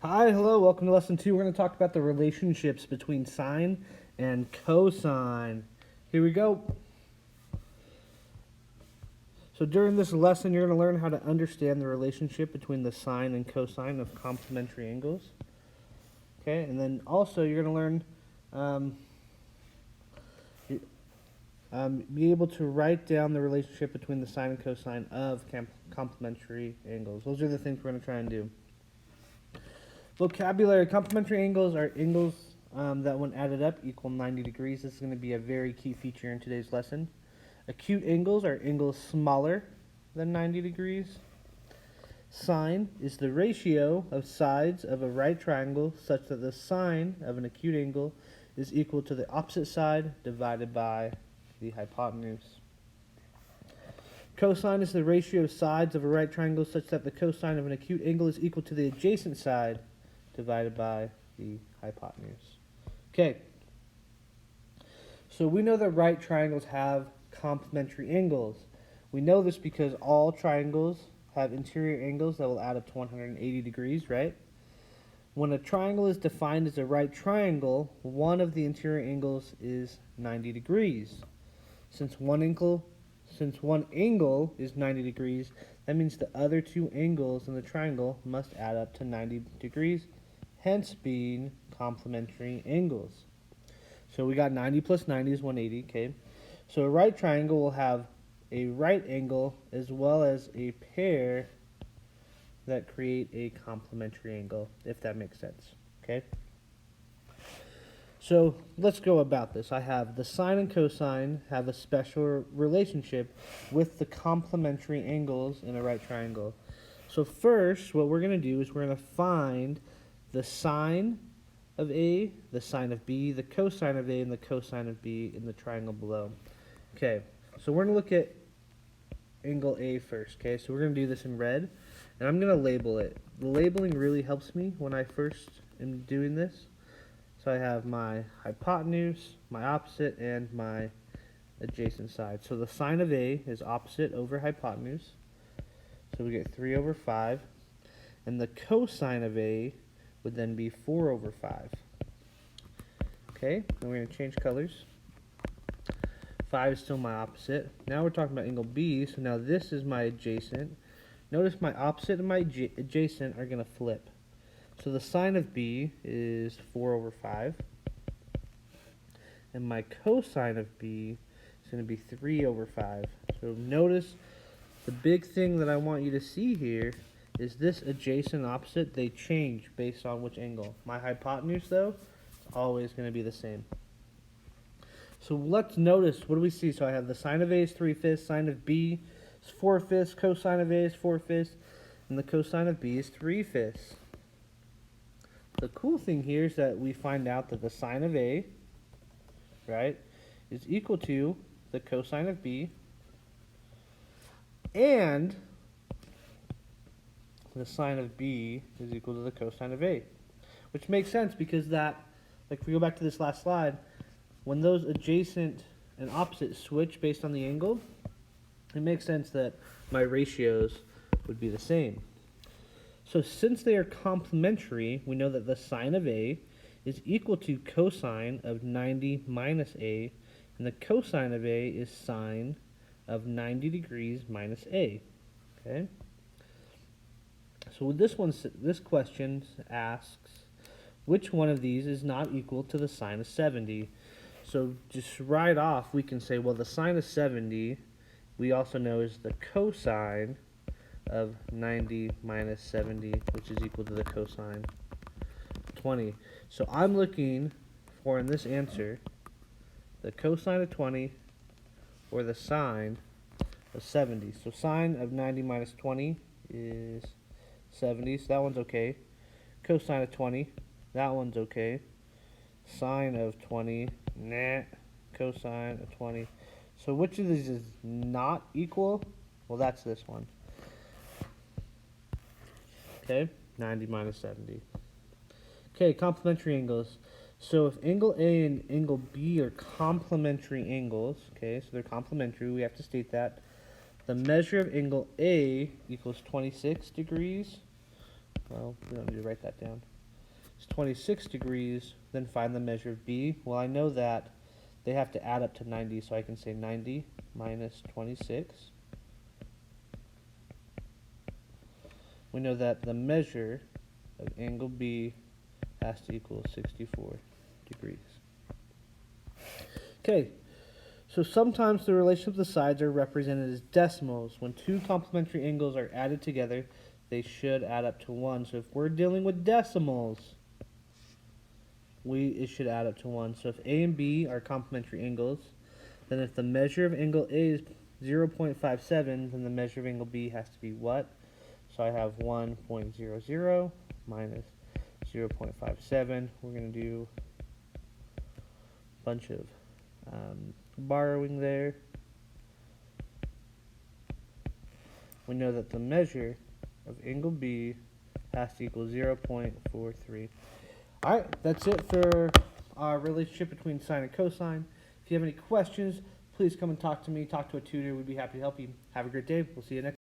Hi, hello, welcome to lesson 2. We're going to talk about the relationships between sine and cosine. Here we go. So during this lesson, you're going to learn how to understand the relationship between the sine and cosine of complementary angles. Okay, and then also you're going to learn be able to write down the relationship between the sine and cosine of complementary angles. Those are the things we're going to try and do. Vocabulary. Complementary angles are angles that when added up equal 90 degrees. This is going to be a very key feature in today's lesson. Acute angles are angles smaller than 90 degrees. Sine is the ratio of sides of a right triangle such that the sine of an acute angle is equal to the opposite side divided by the hypotenuse. Cosine is the ratio of sides of a right triangle such that the cosine of an acute angle is equal to the adjacent side divided by the hypotenuse. Okay, so we know that right triangles have complementary angles. We know this because all triangles have interior angles that will add up to 180 degrees, right? When a triangle is defined as a right triangle, one of the interior angles is 90 degrees. Since one angle is 90 degrees, that means the other two angles in the triangle must add up to 90 degrees, hence being complementary angles. So we got 90 plus 90 is 180, okay? So a right triangle will have a right angle as well as a pair that create a complementary angle, if that makes sense, okay? So let's go about this. I have the sine and cosine have a special relationship with the complementary angles in a right triangle. So first, what we're going to do is we're going to find the sine of A, the sine of B, the cosine of A, and the cosine of B in the triangle below. Okay, so we're going to look at angle A first, okay? So we're going to do this in red, and I'm going to label it. The labeling really helps me when I first am doing this. So I have my hypotenuse, my opposite, and my adjacent side. So the sine of A is opposite over hypotenuse. So we get 3 over 5. And the cosine of A would then be 4 over 5. Okay, then we're going to change colors. 5 is still my opposite. Now we're talking about angle B, so now this is my adjacent. Notice my opposite and my adjacent are going to flip. So the sine of B is 4 over 5. And my cosine of B is going to be 3 over 5. So notice the big thing that I want you to see here is this adjacent opposite, they change based on which angle. My hypotenuse, though, is always going to be the same. So let's notice, what do we see? So I have the sine of A is 3/5, sine of B is 4/5, cosine of A is 4/5, and the cosine of B is 3/5. The cool thing here is that we find out that the sine of A, right, is equal to the cosine of B, and the sine of B is equal to the cosine of A, which makes sense because that, like if we go back to this last slide, when those adjacent and opposite switch based on the angle, it makes sense that my ratios would be the same. So since they are complementary, we know that the sine of A is equal to cosine of 90 minus A, and the cosine of A is sine of 90 degrees minus A. Okay? So this question asks, which one of these is not equal to the sine of 70? So just right off, we can say, well, the sine of 70, we also know is the cosine of 90 minus 70, which is equal to the cosine of 20. So I'm looking for, in this answer, the cosine of 20 or the sine of 70. So sine of 90 minus 20 is 70, so that one's okay. Cosine of 20, that one's okay. Sine of 20, nah. Cosine of 20. So which of these is not equal? Well, that's this one. Okay, 90 minus 70. Okay, complementary angles. So if angle A and angle B are complementary angles, okay, so they're complementary, we have to state that. The measure of angle A equals 26 degrees, well, we don't need to write that down. It's 26 degrees, then find the measure of B. Well, I know that they have to add up to 90, so I can say 90 minus 26. We know that the measure of angle B has to equal 64 degrees. Okay, so sometimes the relation of the sides are represented as decimals. When two complementary angles are added together, they should add up to 1. So if we're dealing with decimals, it should add up to 1. So if A and B are complementary angles, then if the measure of angle A is 0.57, then the measure of angle B has to be what? So I have 1.00 minus 0.57. We're going to do a bunch of borrowing there. We know that the measure of angle B has to equal 0.43. Alright, that's it for our relationship between sine and cosine. If you have any questions, please come and talk to me, talk to a tutor. We'd be happy to help you. Have a great day. We'll see you next time.